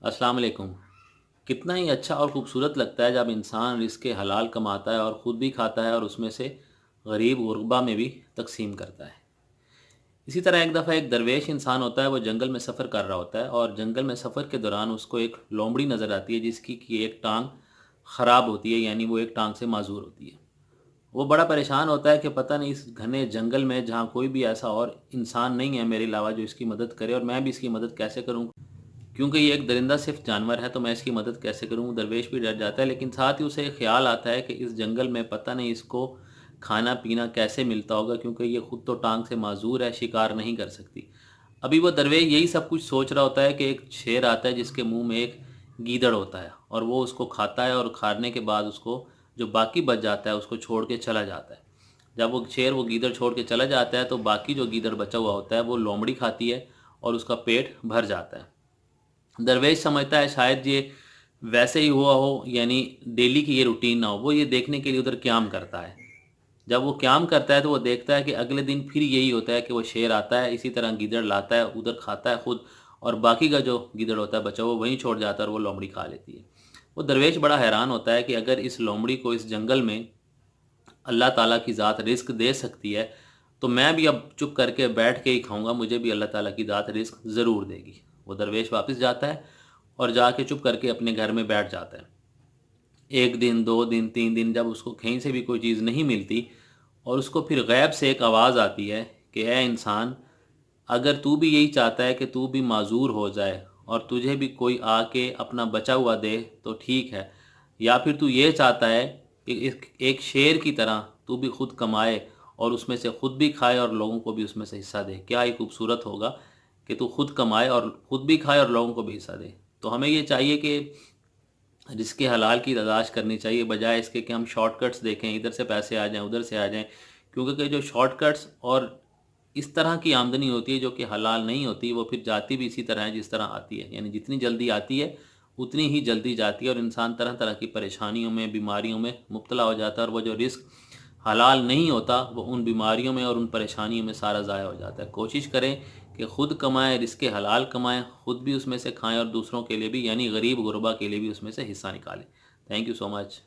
السلام علیکم۔ کتنا ہی اچھا اور خوبصورت لگتا ہے جب انسان رزق حلال کماتا ہے اور خود بھی کھاتا ہے اور اس میں سے غریب غربا میں بھی تقسیم کرتا ہے۔ اسی طرح ایک دفعہ ایک درویش انسان ہوتا ہے، وہ جنگل میں سفر کر رہا ہوتا ہے اور جنگل میں سفر کے دوران اس کو ایک لومڑی نظر آتی ہے جس کی ایک ٹانگ خراب ہوتی ہے، یعنی وہ ایک ٹانگ سے معذور ہوتی ہے۔ وہ بڑا پریشان ہوتا ہے کہ پتہ نہیں اس گھنے جنگل میں جہاں کوئی بھی ایسا اور انسان نہیں ہے میرے علاوہ جو اس کی مدد کرے، اور میں بھی اس کی مدد کیسے کروں، کیونکہ یہ ایک درندہ صرف جانور ہے تو میں اس کی مدد کیسے کروں۔ درویش بھی ڈر جاتا ہے، لیکن ساتھ ہی اسے ایک خیال آتا ہے کہ اس جنگل میں پتہ نہیں اس کو کھانا پینا کیسے ملتا ہوگا، کیونکہ یہ خود تو ٹانگ سے معذور ہے، شکار نہیں کر سکتی۔ ابھی وہ درویش یہی سب کچھ سوچ رہا ہوتا ہے کہ ایک شیر آتا ہے جس کے منہ میں ایک گیدڑ ہوتا ہے، اور وہ اس کو کھاتا ہے، اور کھانے کے بعد اس کو جو باقی بچ جاتا ہے اس کو چھوڑ کے چلا جاتا ہے۔ جب وہ شیر وہ گیدڑ چھوڑ کے چلا جاتا ہے تو باقی جو گیدڑ بچا ہوا ہوتا ہے وہ لومڑی کھاتی ہے اور اس کا پیٹ بھر جاتا ہے۔ درویش سمجھتا ہے شاید یہ ویسے ہی ہوا ہو، یعنی ڈیلی کی یہ روٹین نہ ہو۔ وہ یہ دیکھنے کے لیے ادھر قیام کرتا ہے۔ جب وہ قیام کرتا ہے تو وہ دیکھتا ہے کہ اگلے دن پھر یہی ہوتا ہے کہ وہ شیر آتا ہے، اسی طرح گیدڑ لاتا ہے، ادھر کھاتا ہے خود، اور باقی کا جو گیدڑ ہوتا ہے بچا وہ وہیں چھوڑ جاتا ہے اور وہ لومڑی کھا لیتی ہے۔ وہ درویش بڑا حیران ہوتا ہے کہ اگر اس لومڑی کو اس جنگل میں اللہ تعالیٰ کی ذات رزق دے سکتی ہے تو میں بھی اب چپ کر کے بیٹھ کے ہی کھاؤں گا، مجھے بھی اللہ تعالیٰ کی ذات رزق ضرور دے گی۔ وہ درویش واپس جاتا ہے اور جا کے چپ کر کے اپنے گھر میں بیٹھ جاتا ہے۔ ایک دن، دو دن، تین دن، جب اس کو کہیں سے بھی کوئی چیز نہیں ملتی اور اس کو پھر غیب سے ایک آواز آتی ہے کہ اے انسان، اگر تو بھی یہی چاہتا ہے کہ تو بھی معذور ہو جائے اور تجھے بھی کوئی آ کے اپنا بچا ہوا دے تو ٹھیک ہے، یا پھر تو یہ چاہتا ہے کہ ایک شیر کی طرح تو بھی خود کمائے اور اس میں سے خود بھی کھائے اور لوگوں کو بھی اس میں سے حصہ دے، کیا ہی خوبصورت ہوگا کہ تو خود کمائے اور خود بھی کھائے اور لوگوں کو بھی حصہ دے۔ تو ہمیں یہ چاہیے کہ رزق حلال کی تلاش کرنی چاہیے، بجائے اس کے کہ ہم شارٹ کٹس دیکھیں، ادھر سے پیسے آ جائیں ادھر سے آ جائیں، کیونکہ کہ جو شارٹ کٹس اور اس طرح کی آمدنی ہوتی ہے جو کہ حلال نہیں ہوتی، وہ پھر جاتی بھی اسی طرح ہے جس طرح آتی ہے، یعنی جتنی جلدی آتی ہے اتنی ہی جلدی جاتی ہے، اور انسان طرح طرح کی پریشانیوں میں، بیماریوں میں مبتلا ہو جاتا ہے، اور وہ جو رزق حلال نہیں ہوتا وہ ان بیماریوں میں اور ان پریشانیوں میں سارا ضائع ہو جاتا ہے۔ کوشش کریں کہ خود کمائیں، رزق حلال کمائیں، خود بھی اس میں سے کھائیں اور دوسروں کے لیے بھی، یعنی غریب غربا کے لیے بھی اس میں سے حصہ نکالیں۔ Thank you so much.